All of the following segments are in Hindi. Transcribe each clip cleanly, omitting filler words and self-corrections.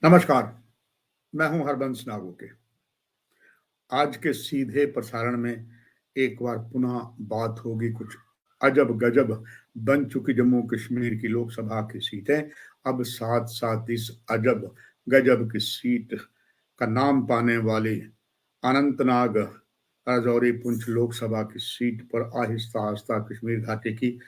नमस्कार, मैं हूं हरबंस नागोके। आज के सीधे प्रसारण में एक बार पुनः बात होगी कुछ अजब-गजब बन चुकी जम्मू कश्मीर की लोकसभा की सीटें। अब साथ-साथ इस अजब-गजब की सीट का नाम पाने वाली अनंतनाग राजौरी पुंछ लोकसभा की सीट पर आहिस्ता-आहिस्ता कश्मीर घाटी की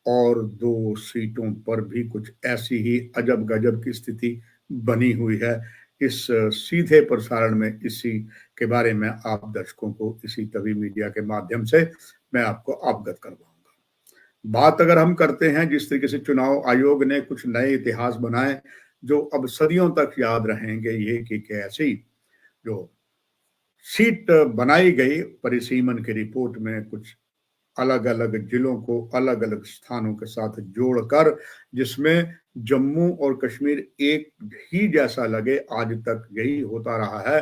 और 2 सीटों पर भी कुछ ऐसी ही अजब-गजब की स्थिति बनी हुई है। इस सीधे प्रसारण में इसी के बारे में आप दर्शकों को इसी तभी मीडिया के माध्यम से मैं आपको अवगत करवाऊंगा। बात अगर हम करते हैं जिस तरीके से चुनाव आयोग ने कुछ नए इतिहास बनाए जो अब सदियों तक याद रहेंगे, ये कि कैसी जो सीट बनाई गई परिसीमन की रिपोर्ट में कुछ अलग-अलग जिलों को अलग-अलग स्थानों के साथ जोड़कर, जिसमें जम्मू और कश्मीर एक ही जैसा लगे, आज तक यही होता रहा है।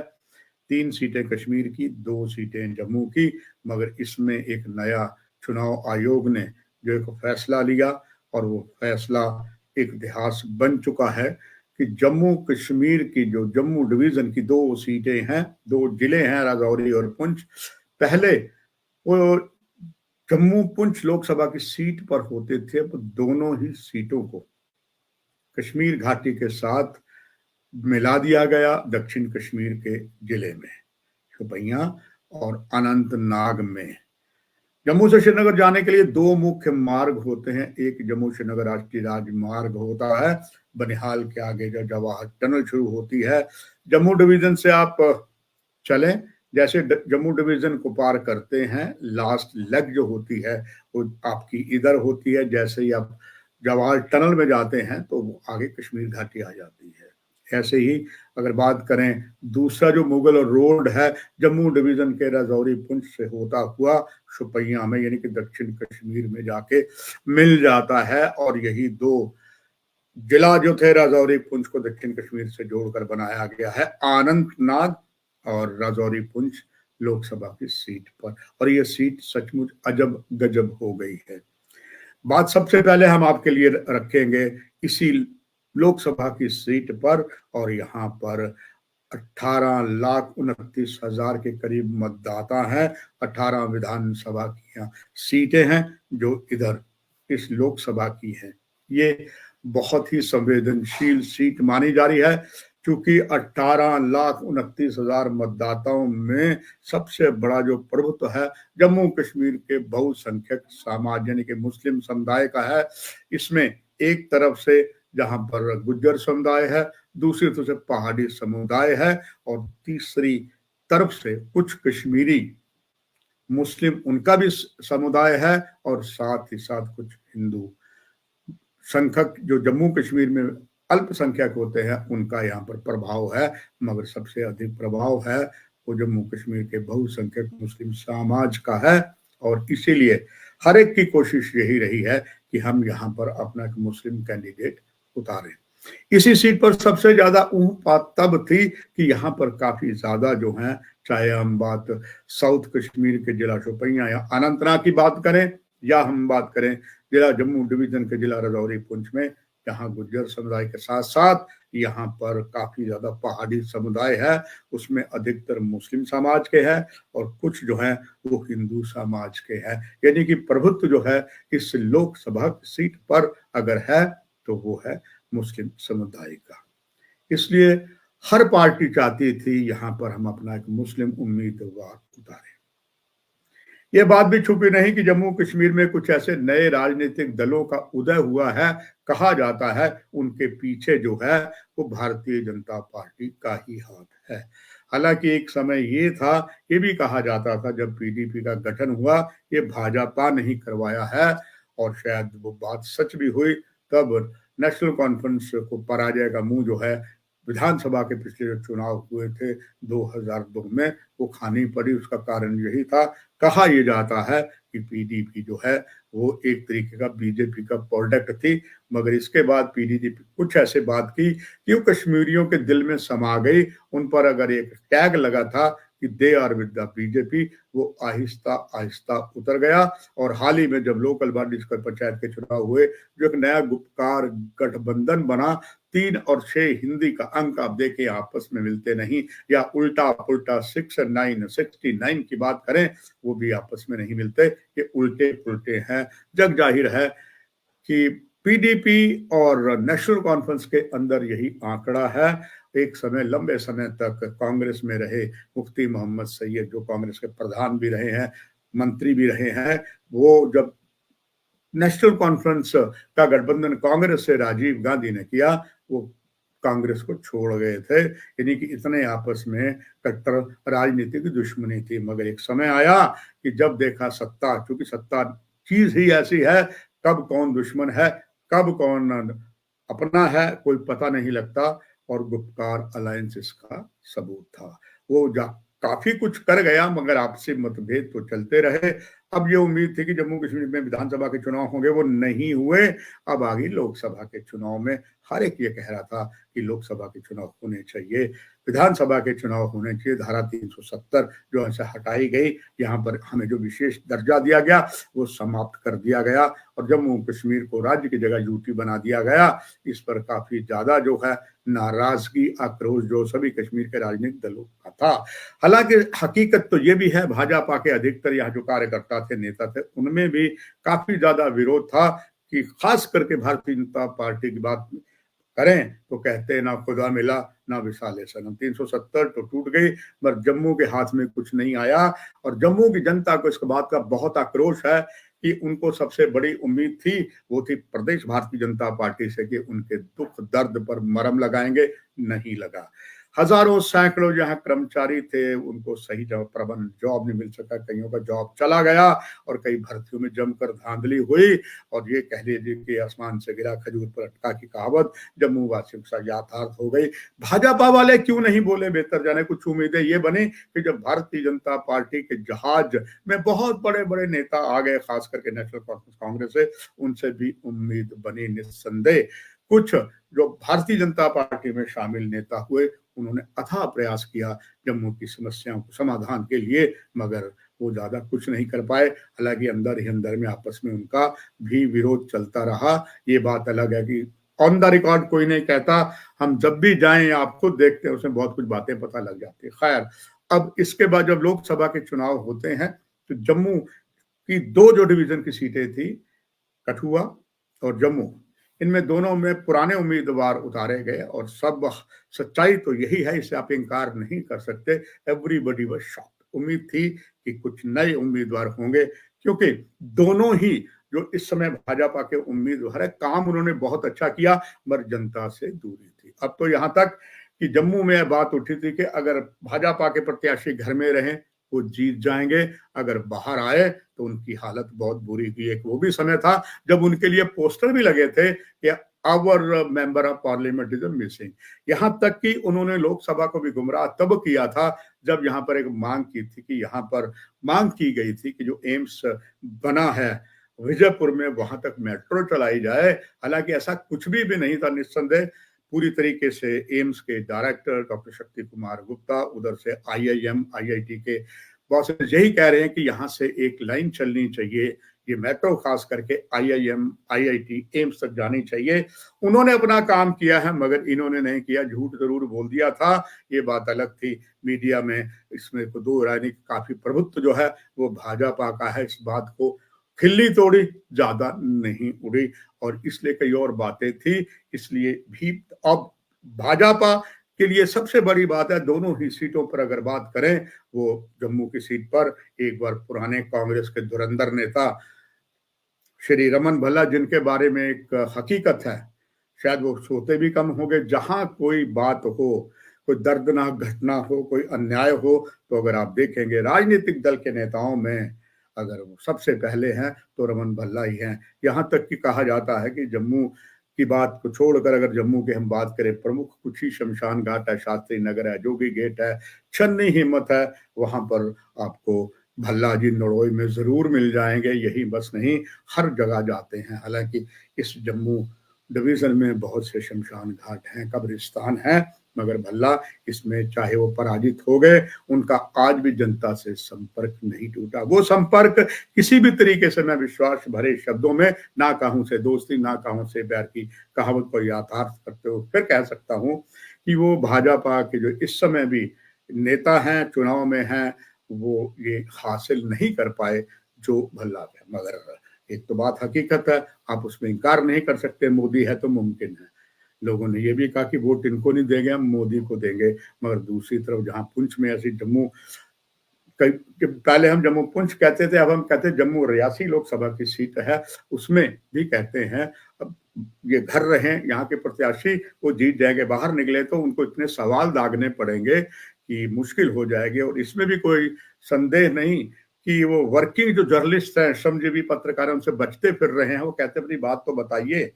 3 सीटें कश्मीर की, 2 सीटें जम्मू की, मगर इसमें एक नया चुनाव आयोग ने जो एक फैसला लिया और वो फैसला एक इतिहास बन चुका है कि जम्मू कश्मीर की जो जम्मू डिवीजन की 2 सीटें हैं, 2 जिले हैं राजौरी और पुंछ। पहले वो जम्मू पुंछ लोकसभा की सीट पर होते थे, अब दोनों ही सीटों को कश्मीर घाटी के साथ मिला दिया गया दक्षिण कश्मीर के जिले में शोपियां और अनंतनाग में। जम्मू से श्रीनगर जाने के लिए 2 मुख्य मार्ग होते हैं। एक जम्मू श्रीनगर राष्ट्रीय राजमार्ग होता है, बनिहाल के आगे जो जवाहर टनल शुरू होती है। जम्मू डिवीजन से आप चलें, जैसे जम्मू डिवीजन को पार करते हैं, लास्ट लेग जो होती है वो आपकी इधर होती है। जैसे ही आप जवाहर टनल में जाते हैं तो वो आगे कश्मीर घाटी आ जाती है। ऐसे ही अगर बात करें दूसरा जो मुगल रोड है, जम्मू डिवीजन के राजौरी पुंछ से होता हुआ शोपियां में यानी कि दक्षिण कश्मीर में जाके मिल जाता है। और यही 2 जिला जो थे राजौरी पुंछ को दक्षिण कश्मीर से जोड़कर बनाया गया है अनंतनाग और राजौरी पुंछ लोकसभा की सीट पर। और ये सीट सचमुच अजब गजब हो गई है। बात सबसे पहले हम आपके लिए रखेंगे इसी लोकसभा की सीट पर, और यहाँ पर 18,29,000 के करीब मतदाता हैं। 18 विधानसभा की यहाँ सीटें हैं जो इधर इस लोकसभा की हैं। ये बहुत ही संवेदनशील सीट मानी जा रही है, क्योंकि 18,29,000 मतदाताओं में सबसे बड़ा जो प्रभुत्व है जम्मू कश्मीर के बहुसंख्यक समाज यानी कि मुस्लिम समुदाय का है। इसमें एक तरफ से जहां पर गुज्जर समुदाय है, दूसरी तरफ से पहाड़ी समुदाय है, और तीसरी तरफ से कुछ कश्मीरी मुस्लिम उनका भी समुदाय है, और साथ ही साथ कुछ हिंदू संख्यक जो जम्मू कश्मीर में अल्पसंख्यक होते हैं उनका यहाँ पर प्रभाव है। मगर सबसे अधिक प्रभाव है वो जम्मू कश्मीर के बहुसंख्यक मुस्लिम समाज का है, और इसीलिए हर एक की कोशिश यही रही है कि हम यहाँ पर अपना एक मुस्लिम कैंडिडेट उतारें। इसी सीट पर सबसे ज्यादा ऊंपा तब थी कि यहाँ पर काफी ज्यादा जो है, चाहे हम बात साउथ कश्मीर के जिला शोपियां या अनंतनाग की बात करें, या हम बात करें जिला जम्मू डिवीजन के जिला राजौरी पुंछ में, जहाँ गुज्जर समुदाय के साथ साथ यहाँ पर काफी ज्यादा पहाड़ी समुदाय है, उसमें अधिकतर मुस्लिम समाज के हैं और कुछ जो है वो हिंदू समाज के हैं। यानी कि प्रभुत्व जो है इस लोकसभा सीट पर अगर है तो वो है मुस्लिम समुदाय का। इसलिए हर पार्टी चाहती थी यहाँ पर हम अपना एक मुस्लिम उम्मीदवार उतारें। ये बात भी छुपी नहीं कि जम्मू कश्मीर में कुछ ऐसे नए राजनीतिक दलों का उदय हुआ है। कहा जाता है उनके पीछे जो है वो भारतीय जनता पार्टी का ही हाथ है। हालांकि एक समय ये था, ये भी कहा जाता था जब पीडीपी का गठन हुआ, ये भाजपा नहीं करवाया है, और शायद वो बात सच भी हुई। तब नेशनल कॉन्फ्रेंस को पराजय का मुंह जो है विधानसभा के पिछले जो चुनाव हुए थे 2002 में, वो खानी पड़ी। उसका कारण यही था, कहा यह जाता है कि पीडीपी जो है वो एक तरीके का बीजेपी का प्रोडक्ट थी, मगर इसके बाद पीडीपी कुछ ऐसे बात की कि वो कश्मीरियों के दिल में समा गई। उन पर अगर एक टैग लगा था कि they are with the BJP, वो आहिस्ता आहिस्ता उतर गया। और हाल ही में जब लोकल बॉडीज का पंचायत के चुनाव हुए, जो एक नया गुप्तकार गठबंधन बना, 3 और 6 हिंदी का अंक आप देखें आपस में मिलते नहीं, या उल्टा पुल्टा 6 और 9 69 की बात करें, वो भी आपस में नहीं मिलते। ये उल्टे पुल्टे हैं। जग जाहिर है कि पीडीपी और नेशनल कॉन्फ्रेंस के अंदर यही आंकड़ा है। एक समय, लंबे समय तक कांग्रेस में रहे मुफ्ती मोहम्मद सैयद, जो कांग्रेस के प्रधान भी रहे हैं, मंत्री भी रहे हैं, वो जब नेशनल कॉन्फ्रेंस का गठबंधन कांग्रेस से राजीव गांधी ने किया, वो कांग्रेस को छोड़ गए थे। यानी कि इतने आपस में कट्टर राजनीतिक दुश्मनी थी। मगर एक समय आया कि जब देखा सत्ता, क्योंकि सत्ता चीज ही ऐसी है, कब कौन दुश्मन है, कब कौन अपना है, कोई पता नहीं लगता। और गुप्तकार अलायंस इसका सबूत था। वो काफी कुछ कर गया, मगर आपसी मतभेद तो चलते रहे। अब ये उम्मीद थी कि जम्मू कश्मीर में विधानसभा के चुनाव होंगे, वो नहीं हुए। अब आगे लोकसभा के चुनाव में हर एक ये कह रहा था कि लोकसभा के चुनाव होने चाहिए, विधानसभा के चुनाव होने चाहिए। धारा 370 जो ऐसे हटाई गई, यहाँ पर हमें जो विशेष दर्जा दिया गया वो समाप्त कर दिया गया, और जम्मू कश्मीर को राज्य की जगह यूटी बना दिया गया। इस पर काफी ज्यादा जो है नाराजगी, आक्रोश जो सभी कश्मीर के राजनीतिक दलों का था। हालांकि हकीकत तो ये भी है, भाजपा के अधिकतर यहाँ जो कार्यकर्ता थे, नेता थे, उनमें भी काफी ज्यादा विरोध था। कि खास करके भारतीय जनता पार्टी की बात करें तो कहते हैं ना खुदा मिला ना विशाले सनम। 370 तो टूट गई, पर जम्मू के हाथ में कुछ नहीं आया। और जम्मू की जनता को इस बात का बहुत आक्रोश है कि उनको सबसे बड़ी उम्मीद थी, वो थी प्रदेश भारतीय जनता पार्टी से, कि उनके दुख दर्द पर मरहम लगाएंगे, नहीं लगा। हजारों सैकड़ों जहां कर्मचारी थे, उनको सही प्रबंध जॉब नहीं मिल सका, कईयों का जॉब चला गया, और कई भर्तियों में जमकर धांधली हुई। और ये कह लीजिए कि आसमान से गिरा खजूर पर अटका की कहावत जम्मू वासियों के साथ याथार्थ हो गई। भाजपा वाले क्यों नहीं बोले, बेहतर जाने। कुछ उम्मीदें ये बनी कि जब भारतीय जनता पार्टी के जहाज में बहुत बड़े बड़े नेता आ गए, खास करके नेशनल कॉन्फ्रेंस कांग्रेस से, उनसे भी उम्मीद बनी निस्संदेह। कुछ जो भारतीय जनता पार्टी में शामिल नेता हुए, उन्होंने अथाह प्रयास किया जम्मू की समस्याओं को समाधान के लिए, मगर वो ज्यादा कुछ नहीं कर पाए। हालांकि अंदर ही अंदर में आपस में उनका भी विरोध चलता रहा। ये बात अलग है कि ऑन द रिकॉर्ड कोई नहीं कहता, हम जब भी जाएं आप खुद देखते हैं, उसमें बहुत कुछ बातें पता लग जाती है। खैर, अब इसके बाद जब लोकसभा के चुनाव होते हैं, तो जम्मू की 2 जो डिवीजन की सीटें थी, कठुआ और जम्मू, इनमें दोनों में पुराने उम्मीदवार उतारे गए। और सब सच्चाई तो यही है, इसे आप इनकार नहीं कर सकते। Everybody was shocked. उम्मीद थी कि कुछ नए उम्मीदवार होंगे, क्योंकि दोनों ही जो इस समय भाजपा के उम्मीदवार है, काम उन्होंने बहुत अच्छा किया, मगर जनता से दूरी थी। अब तो यहाँ तक कि जम्मू में बात उठी थी कि अगर भाजपा के प्रत्याशी घर में रहें वो जीत जाएंगे, अगर बाहर आए तो उनकी हालत बहुत बुरी हुई। एक वो भी समय था जब उनके लिए पोस्टर भी लगे थे कि our member of parliament is missing. यहां तक कि उन्होंने लोकसभा को भी गुमराह तब किया था जब यहां पर एक मांग की थी, कि यहां पर मांग की गई थी कि जो एम्स बना है विजयपुर में, वहां तक मेट्रो चलाई जाए। हालांकि ऐसा कुछ भी नहीं था। निस्संदेह पूरी तरीके से एम्स के डायरेक्टर डॉक्टर शक्ति कुमार गुप्ता, उधर से आईआईएम आईआईटी के बॉस यही कह रहे हैं कि यहाँ से एक लाइन चलनी चाहिए, ये मेट्रो खास करके आईआईएम आईआईटी एम्स तक जानी चाहिए। उन्होंने अपना काम किया है, मगर इन्होंने नहीं किया। झूठ जरूर बोल दिया था, ये बात अलग थी। मीडिया में इसमें को दो राय नहीं, काफी प्रभुत्व जो है वो भाजपा का है। इस बात को खिल्ली तोड़ी, ज्यादा नहीं उड़ी। और इसलिए कई और बातें थी, इसलिए भी अब भाजपा के लिए सबसे बड़ी बात है, दोनों ही सीटों पर अगर बात करें, वो जम्मू की सीट पर एक बार पुराने कांग्रेस के धुरंधर नेता श्री रमन भल्ला, जिनके बारे में एक हकीकत है, शायद वो सोते भी कम होंगे। जहां कोई बात हो, कोई दर्दनाक घटना हो, कोई अन्याय हो, तो अगर आप देखेंगे राजनीतिक दल के नेताओं में अगर वो सबसे पहले हैं तो रमन भल्ला ही हैं। यहाँ तक कि कहा जाता है कि जम्मू की बात को छोड़कर अगर जम्मू की हम बात करें, प्रमुख कुछ ही शमशान घाट है, शास्त्री नगर है, जोगी गेट है, छन्नी हिम्मत है, वहां पर आपको भल्ला जी नड़ोई में जरूर मिल जाएंगे। यही बस नहीं, हर जगह जाते हैं। हालांकि इस जम्मू डिवीजन में बहुत से शमशान घाट हैं, कब्रिस्तान हैं, मगर भल्ला इसमें चाहे वो पराजित हो गए, उनका आज भी जनता से संपर्क नहीं टूटा। वो संपर्क किसी भी तरीके से, मैं विश्वास भरे शब्दों में, ना कहूं से दोस्ती ना कहूं से बैर की कहावत को याथार्थ करते हुए फिर कह सकता हूं कि वो भाजपा के जो इस समय भी नेता हैं, चुनाव में हैं, वो ये हासिल नहीं कर पाए जो भल्ला है। मगर एक तो बात हकीकत है, आप उसमें इनकार नहीं कर सकते, मोदी है तो मुमकिन है। लोगों ने ये भी कहा कि वोट इनको नहीं देंगे, हम मोदी को देंगे। मगर दूसरी तरफ जहां पुंछ में ऐसी जम्मू, पहले हम जम्मू पुंछ कहते थे, अब हम कहते हैं जम्मू रियासी लोकसभा की सीट है, उसमें भी कहते हैं अब ये घर रहे यहाँ के प्रत्याशी, वो जीत जाएंगे, बाहर निकले तो उनको इतने सवाल दागने पड़ेंगे कि मुश्किल हो जाएगी। और इसमें भी कोई संदेह नहीं कि वो वर्किंग जो जर्नलिस्ट हैं, श्रमजीवी पत्रकार हैं, उनसे बचते फिर रहे हैं। वो कहते अपनी बात तो बताइए,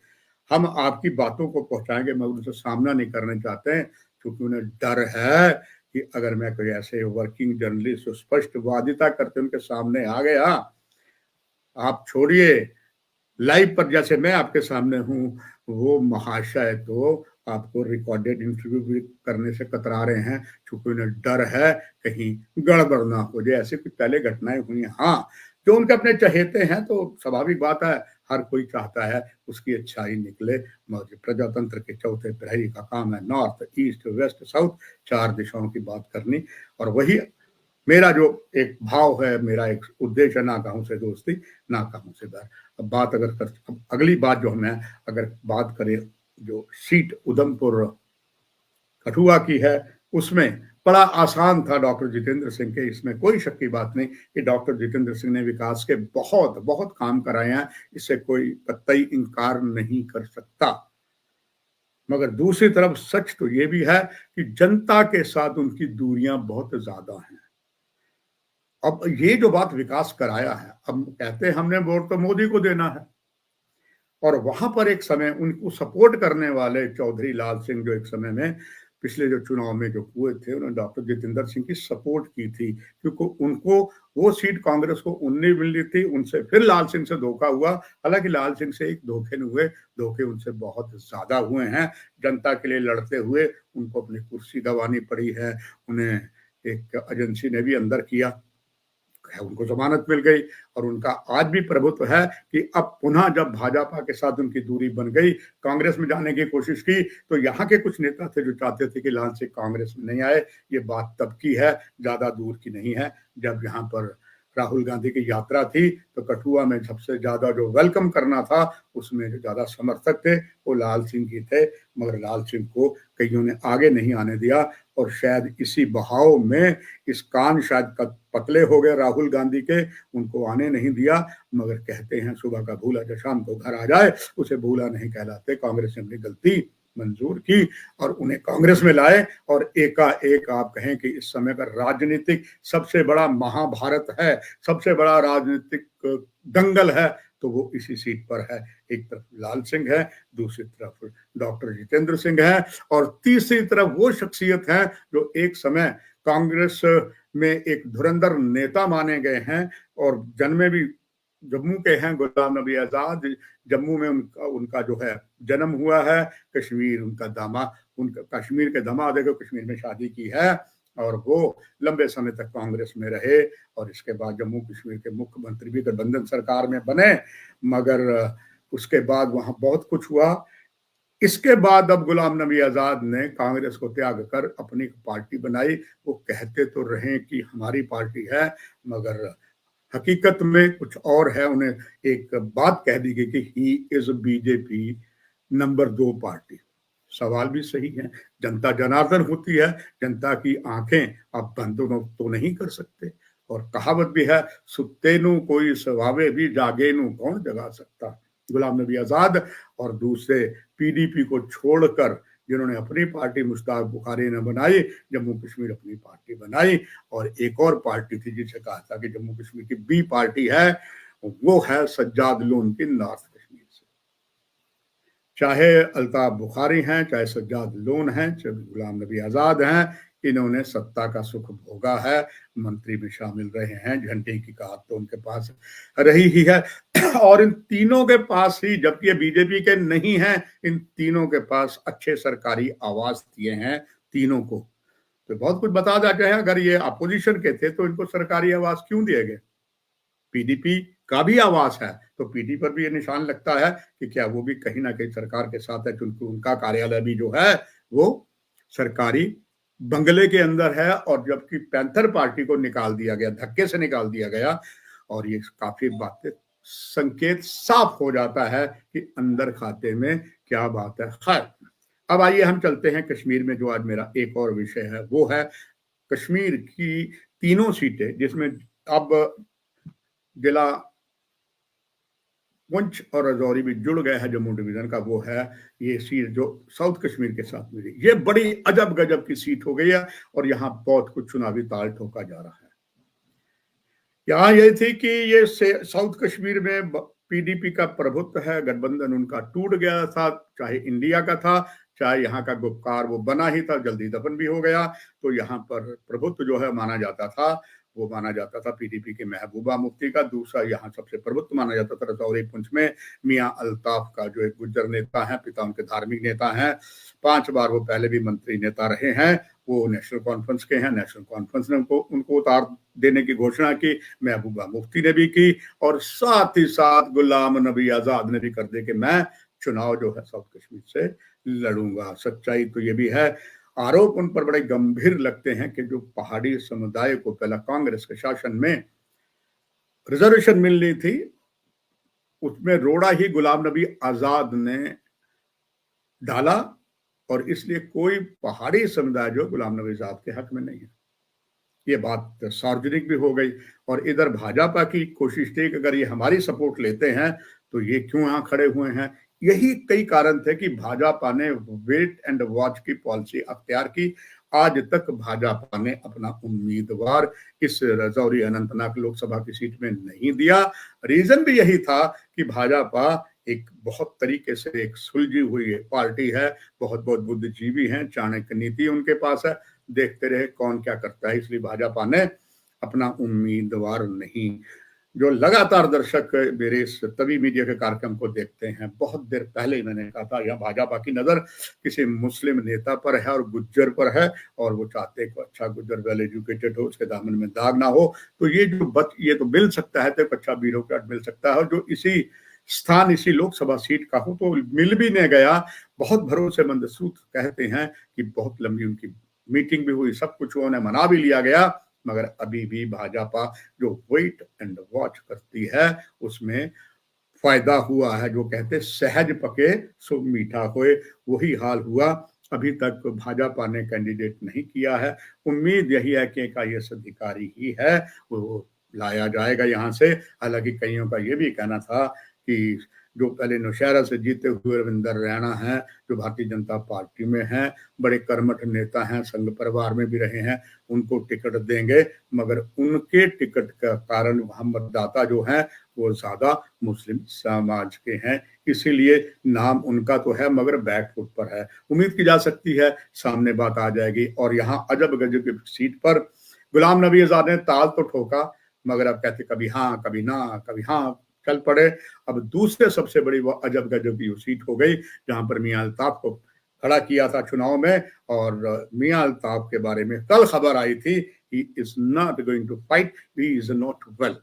हम आपकी बातों को पहुंचाएंगे, मगर उनसे सामना नहीं करना चाहते हैं, क्योंकि उन्हें डर है कि अगर मैं कोई ऐसे वर्किंग जर्नलिस्ट स्पष्टवादिता करते उनके सामने आ गया, आप छोड़िए लाइव पर जैसे मैं आपके सामने हूं, वो महाशय तो आपको रिकॉर्डेड इंटरव्यू भी करने से कतरा रहे हैं, क्योंकि उन्हें डर है कहीं गड़बड़ ना हो जाए। ऐसी कुछ पहले घटनाएं हुई हैं। हाँ, जो उनके अपने चहेते हैं तो स्वाभाविक बात है, हर कोई चाहता है उसकी अच्छाई निकले। मगर प्रजातंत्र के चौथे प्रहरी का काम है नॉर्थ ईस्ट वेस्ट साउथ, चार दिशाओं की बात करनी। और वही मेरा जो एक भाव है, मेरा एक उद्देश्य है, ना कहूं से दोस्ती ना कहूं से बैर। अब बात अब अगली बात जो हमें अगर बात करें जो सीट उधमपुर कठुआ की है, उसमें बड़ा आसान था डॉक्टर जितेंद्र सिंह के, इसमें कोई शक की बात नहीं कि डॉक्टर जितेंद्र सिंह ने विकास के बहुत बहुत काम कराए हैं, इससे कोई कतई इंकार नहीं कर सकता। मगर दूसरी तरफ सच तो ये भी है कि जनता के साथ उनकी दूरियां बहुत ज्यादा हैं। अब ये जो बात विकास कराया है, अब कहते हैं हमने वोट तो मोदी को देना है, और वहां पर एक समय उनको सपोर्ट करने वाले चौधरी लाल सिंह, जो एक समय में पिछले जो चुनाव में जो हुए थे, उन्होंने डॉक्टर जितेंद्र सिंह की सपोर्ट की थी, क्योंकि उनको वो सीट कांग्रेस को उन्नी मिली थी। उनसे फिर लाल सिंह से धोखा हुआ, हालांकि लाल सिंह से एक धोखे नहीं हुए, धोखे उनसे बहुत ज्यादा हुए हैं। जनता के लिए लड़ते हुए उनको अपनी कुर्सी गंवानी पड़ी है, उन्हें एक एजेंसी ने भी अंदर किया, उनको जमानत मिल गई, और उनका आज भी प्रभुत्व है कि अब पुनः जब भाजपा के साथ उनकी दूरी बन गई, कांग्रेस में जाने की कोशिश की, तो यहाँ के कुछ नेता थे जो चाहते थे कि लाल सिंह कांग्रेस में नहीं आए। ये बात तब की है, ज्यादा दूर की नहीं है। जब यहाँ पर राहुल गांधी की यात्रा थी, तो कठुआ में सबसे ज्यादा जो वेलकम करना था, उसमें जो ज्यादा समर्थक थे वो लाल सिंह की थे, मगर लाल सिंह को कईयों ने आगे नहीं आने दिया। और शायद इसी बहाव में इस कान शायद पतले हो गए राहुल गांधी के, उनको आने नहीं दिया। मगर कहते हैं सुबह का भूला जो शाम को घर आ जाए, उसे भूला नहीं कहलाते। कांग्रेस ने अपनी गलती मंजूर की और उन्हें कांग्रेस में लाए, और एकाएक आप कहें कि इस समय का राजनीतिक सबसे बड़ा महाभारत है, सबसे बड़ा राजनीतिक दंगल है, तो वो इसी सीट पर है। एक तरफ लाल सिंह है, दूसरी तरफ डॉक्टर जितेंद्र सिंह है, और तीसरी तरफ वो शख्सियत है जो एक समय कांग्रेस में एक धुरंधर नेता माने गए हैं, और जन्मे भी जम्मू के हैं, गुलाम नबी आजाद। जम्मू में उनका जो है जन्म हुआ है, कश्मीर उनका दामाद, उनका कश्मीर के दामाद को कश्मीर में शादी की है, और वो लंबे समय तक कांग्रेस में रहे, और इसके बाद जम्मू कश्मीर के मुख्यमंत्री भी गठबंधन सरकार में बने। मगर उसके बाद वहां बहुत कुछ हुआ। इसके बाद अब गुलाम नबी आजाद ने कांग्रेस को त्याग कर अपनी पार्टी बनाई। वो कहते तो रहे कि हमारी पार्टी है, मगर हकीकत में कुछ और है। उन्हें एक बात कह दी गई कि he is BJP number 2 party. सवाल भी सही है, जनता जनार्दन होती है, जनता की आंखें आप बंद तो नहीं कर सकते। और कहावत भी है, सुत्ते नु कोई सवावे भी जागे नु कौन जगा सकता। गुलाम नबी आजाद और दूसरे पीडीपी को छोड़कर जिन्होंने अपनी पार्टी मुश्ताक बुखारी ने बनाई, जम्मू कश्मीर अपनी पार्टी बनाई, और एक और पार्टी थी जिसे कहा था कि जम्मू कश्मीर की बी पार्टी है, वो है सज्जाद लोन की नॉर्थ कश्मीर से। चाहे अल्ताफ बुखारी हैं, चाहे सज्जाद लोन हैं, चाहे गुलाम नबी आजाद हैं, इन्होंने सत्ता का सुख भोगा है, मंत्री भी शामिल रहे हैं, झंडे की कहार तो उनके पास रही ही है। और इन तीनों के पास ही, जबकि ये बीजेपी के नहीं हैं, इन तीनों के पास अच्छे सरकारी आवास दिए हैं तीनों को। तो बहुत कुछ बता जाते हैं। अगर ये अपोजिशन के थे तो इनको सरकारी आवास क्यों दिए गए? पीडीपी का भी आवास है, तो पीडी पर भी ये निशान लगता है कि क्या वो भी कहीं ना कहीं सरकार के साथ है, क्योंकि उनका कार्यालय भी जो है वो सरकारी बंगले के अंदर है। और जबकि पैंथर पार्टी को निकाल दिया गया, धक्के से निकाल दिया गया, और ये काफी बातें, संकेत साफ हो जाता है कि अंदर खाते में क्या बात है। खैर, अब आइए हम चलते हैं कश्मीर में, जो आज मेरा एक और विषय है। वो है कश्मीर की तीनों सीटें, जिसमें अब जिला पुंछ और राजौरी भी जुड़ गया है जम्मू डिवीजन का। वो है ये सीट जो साउथ कश्मीर के साथ मिली। ये बड़ी अजब गजब की सीट हो गई है और यहाँ बहुत कुछ चुनावी ताल ठोका जा रहा है। यहाँ ये थी कि ये साउथ कश्मीर में पीडीपी का प्रभुत्व है, गठबंधन उनका टूट गया था, चाहे इंडिया का था, चाहे यहाँ का गुपकार वो बना ही था, जल्दी दफन भी हो गया। तो यहाँ पर प्रभुत्व जो है माना जाता था, वो माना जाता था पीडीपी के महबूबा मुफ्ती का। दूसरा यहाँ सबसे प्रभुत्व माना जाता था राजौरी पुंछ में मियां अल्ताफ का, जो एक गुज्जर नेता है, पिता उनके धार्मिक नेता हैं, 5 बार वो पहले भी मंत्री नेता रहे हैं। वो नेशनल कॉन्फ्रेंस के हैं, नेशनल कॉन्फ्रेंस ने उनको उतार देने की घोषणा की, महबूबा मुफ्ती ने भी की, और साथ ही साथ गुलाम नबी आजाद ने भी कर दी कि मैं चुनाव जो है साउथ कश्मीर से लड़ूंगा। सच्चाई तो ये भी है, आरोप उन पर बड़े गंभीर लगते हैं कि जो पहाड़ी समुदाय को पहला कांग्रेस के शासन में रिजर्वेशन मिलनी थी, उसमें रोड़ा ही गुलाम नबी आजाद ने डाला, और इसलिए कोई पहाड़ी समुदाय जो गुलाम नबी आजाद के हक में नहीं है। ये बात सार्वजनिक भी हो गई। और इधर भाजपा की कोशिश थी कि अगर ये हमारी सपोर्ट लेते हैं तो ये क्यों यहाँ खड़े हुए हैं। यही कई कारण थे कि भाजपा ने वेट एंड वॉच की पॉलिसी अख्तियार की। आज तक भाजपा ने अपना उम्मीदवार इस राजौरी अनंतनाग लोकसभा की सीट में नहीं दिया। रीजन भी यही था कि भाजपा एक बहुत तरीके से एक सुलझी हुई पार्टी है, बहुत बहुत बुद्धिजीवी हैं, चाणक्य नीति उनके पास है, देखते रहे कौन क्या करता है। इसलिए भाजपा ने अपना उम्मीदवार नहीं, जो लगातार दर्शक मेरे इस तभी मीडिया के कार्यक्रम को देखते हैं, बहुत देर पहले मैंने कहा था यह भाजपा की नजर किसी मुस्लिम नेता पर है और गुज्जर पर है, और वो चाहते हैं कि अच्छा गुज्जर वेल एजुकेटेड हो, उसके दामन में दाग ना हो। तो ये जो ये तो मिल सकता है, तो अच्छा ब्यूरोक्रेट मिल सकता है, और जो इसी स्थान इसी लोकसभा सीट का हो तो मिल भी नहीं गया। बहुत भरोसेमंद सूत्र कहते हैं कि बहुत लंबी उनकी मीटिंग भी हुई, सब कुछ उन्हें मना भी लिया गया, मगर अभी भी भाजपा जो वेट एंड वॉच करती है उसमें फायदा हुआ है। जो कहते सहज पके सो मीठा होए, वही हाल हुआ। अभी तक भाजपा ने कैंडिडेट नहीं किया है। उम्मीद यही है कि एक IAS अधिकारी ही है, वो लाया जाएगा यहाँ से। हालांकि कईयों का ये भी कहना था कि जो पहले नौशहरा से जीते हुए रविंदर रैना हैं, जो भारतीय जनता पार्टी में हैं, बड़े कर्मठ नेता हैं, संघ परिवार में भी रहे हैं, उनको टिकट देंगे, मगर उनके टिकट का कारण वहां मतदाता जो हैं वो ज्यादा मुस्लिम समाज के हैं, इसीलिए नाम उनका तो है मगर बैकफुट पर है। उम्मीद की जा सकती है सामने बात आ जाएगी। और यहाँ अजब गजब की सीट पर गुलाम नबी आजाद ने ताल तो ठोका, मगर अब कहते कभी हाँ कभी ना, कभी हाँ चल पड़े। अब दूसरे सबसे बड़ी वो अजब गजब की सीट हो गई जहां पर मियां अल्ताफ को खड़ा किया था चुनाव में, और मियां अल्ताफ के बारे में कल खबर आई थी, he is not going to fight, he is not well.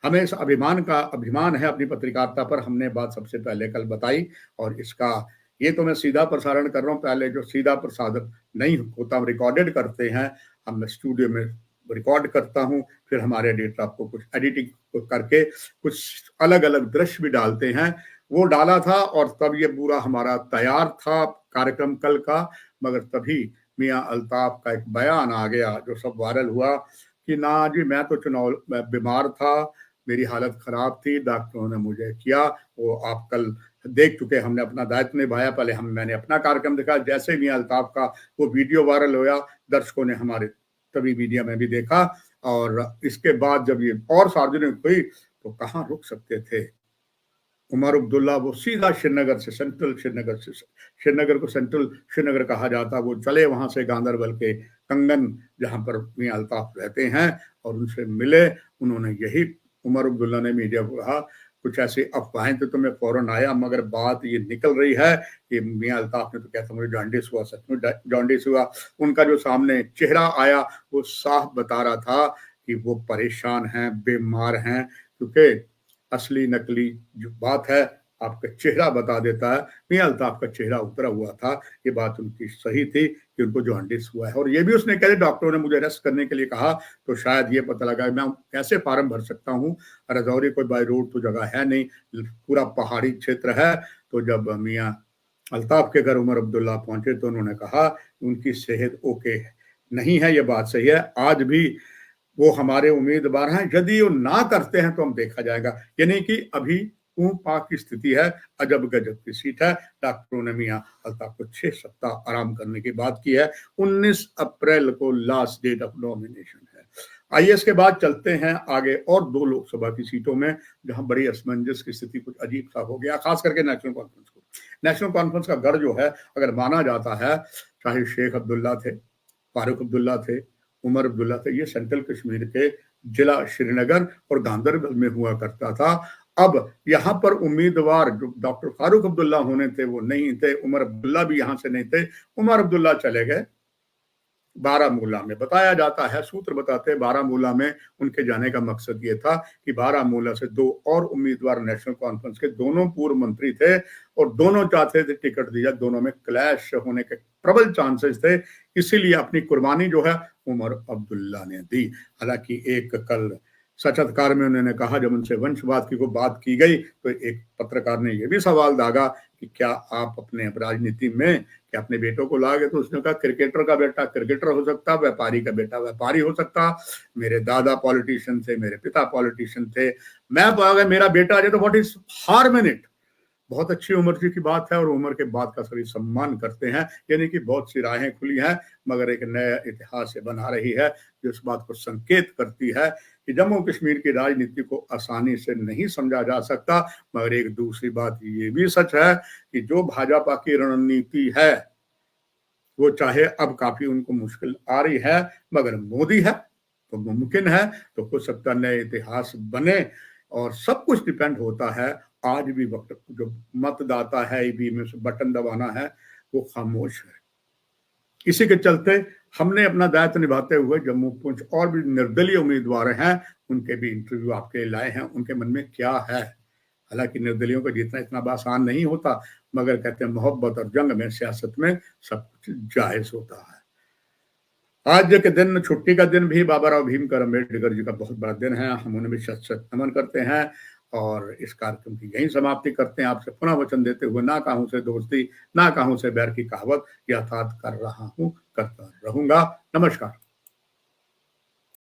हमें इस अभिमान है अपनी पत्रकारिता पर, हमने बात सबसे पहले कल बताई, और इसका ये तो मैं सीधा प्रसारण कर रहा हूँ। पहले जो सीधा प्रसारण नहीं होता, हम रिकॉर्डेड करते हैं, हम स्टूडियो में रिकॉर्ड करता हूँ, फिर हमारे एडिटर आपको कुछ एडिटिंग करके कुछ अलग अलग दृश्य भी डालते हैं, वो डाला था। और तब ये पूरा हमारा तैयार था कार्यक्रम कल का, मगर तभी मियां अल्ताफ का एक बयान आ गया जो सब वायरल हुआ कि ना जी मैं तो चुनाव में बीमार था, मेरी हालत खराब थी, डॉक्टरों ने मुझे किया। वो आप कल देख चुके, हमने अपना दायित्व निभाया, पहले मैंने अपना कार्यक्रम देखा, जैसे मियां अल्ताफ का वो वीडियो वायरल हुआ, दर्शकों ने हमारे तभी मीडिया में भी देखा, और इसके बाद जब ये और सार्वजनिक हुई तो कहाँ रुक सकते थे। उमर अब्दुल्ला वो सीधा श्रीनगर से, श्रीनगर को सेंट्रल श्रीनगर कहा जाता, वो चले वहां से गांदरबल के कंगन जहां पर मियां अल्ताफ रहते हैं और उनसे मिले। उन्होंने यही उमर अब्दुल्ला ने मीडिया को कहा, कुछ ऐसी अफवाहें तो मैं फौरन आया, मगर बात ये निकल रही है कि मियां अल्ताफ ने तो कहता मुझे जॉन्डिस हुआ, सच में जॉन्डिस हुआ। उनका जो सामने चेहरा आया वो साफ बता रहा था कि वो परेशान हैं, बीमार हैं, क्योंकि असली नकली जो बात है आपका चेहरा बता देता है। मियां अल्ताफ का चेहरा उतरा हुआ था, ये बात उनकी सही थी कि उनको जॉन्डिस हुआ है। और ये भी उसने कहा डॉक्टरों ने मुझे रेस्ट करने के लिए कहा, तो शायद ये पता लगा मैं कैसे फार्म भर सकता हूँ, रजौरी कोई बाई रोड तो जगह है नहीं, पूरा पहाड़ी क्षेत्र है। तो जब मियां अल्ताफ के घर उमर अब्दुल्ला पहुंचे तो उन्होंने कहा उनकी सेहत ओके है, नहीं है, ये बात सही है, आज भी वो हमारे उम्मीदवार हैं, यदि वो ना करते हैं तो हम देखा जाएगा। ये नहीं कि अभी पाक की स्थिति है, अजब गजब की सीट है। डॉक्टरों ने मियां अल्ताफ को 6 सप्ताह आराम करने की बात की है। 19 अप्रैल को लास्ट डेट ऑफ नॉमिनेशन है। आइए इसके बाद चलते हैं आगे और 2 लोकसभा की सीटों में जहां बड़ी असमंजस की स्थिति कुछ अजीब सा हो गया, खास करके नेशनल कॉन्फ्रेंस को। नेशनल कॉन्फ्रेंस का गढ़ जो है, अगर माना जाता है, चाहे शेख अब्दुल्ला थे, फारूक अब्दुल्ला थे, उमर अब्दुल्ला थे, ये सेंट्रल कश्मीर के जिला श्रीनगर और गांदरबल में हुआ करता था। अब यहां पर उम्मीदवार जो डॉक्टर फारूक अब्दुल्ला होने थे वो नहीं थे, उमर अब्दुल्ला भी यहां से नहीं थे। उमर अब्दुल्ला चले गए बारामूला में। बताया जाता है, सूत्र बताते हैं, बारामूला में उनके जाने का मकसद ये था कि बारामूला से 2 और उम्मीदवार नेशनल कॉन्फ्रेंस के, दोनों पूर्व मंत्री थे और दोनों चाहते थे टिकट दिया, दोनों में क्लैश होने के प्रबल चांसेस थे, इसीलिए अपनी कुर्बानी जो है उमर अब्दुल्ला ने दी। हालांकि एक कल साक्षात्कार में उन्होंने कहा, जब उनसे वंशवाद की को बात की गई तो एक पत्रकार ने यह भी सवाल दागा कि क्या आप अपने राजनीति में क्या अपने बेटों को लाओगे, तो उसने कहा क्रिकेटर का बेटा क्रिकेटर हो सकता, व्यापारी का बेटा व्यापारी हो सकता, मेरे दादा पॉलिटिशियन थे, मेरे पिता पॉलिटिशियन थे, मैं अगर मेरा बेटा आ जाए तो what is harm in it. बहुत अच्छी उम्र की बात है और उम्र के बाद का सभी सम्मान करते हैं, यानी कि बहुत सी राहें खुली हैं, मगर एक नया इतिहास से बना रही है जो इस बात को संकेत करती है कि जम्मू कश्मीर की राजनीति को आसानी से नहीं समझा जा सकता। मगर एक दूसरी बात ये भी सच है कि जो भाजपा की रणनीति है वो चाहे अब काफी उनको मुश्किल आ रही है, मगर मोदी है तो मुमकिन है, तो हो सकता नए इतिहास बने। और सब कुछ डिपेंड होता है, आज भी वक्त जो मतदाता है ईवीएम में से बटन दबाना है वो खामोश है। इसी के चलते हमने अपना दायित्व निभाते हुए जम्मू पुंछ और भी निर्दलीय उम्मीदवार हैं उनके भी इंटरव्यू आपके लाए हैं, उनके मन में क्या है। हालांकि निर्दलियों को जीतना इतना आसान नहीं होता, मगर कहते हैं मोहब्बत और जंग में, सियासत में सब कुछ जायज होता है। आज के दिन, छुट्टी का दिन भी बाबा राव भीमकर अम्बेडकर जी का बहुत बड़ा दिन है, हम उन्हें भी शत शत नमन करते हैं और इस कार्यक्रम की यही समाप्ति करते हैं। आपसे पुनः वचन देते हुए, ना काहूं से दोस्ती ना काहूं से बैर की कहावत यथार्थ कर रहा हूं, करता रहूंगा। नमस्कार।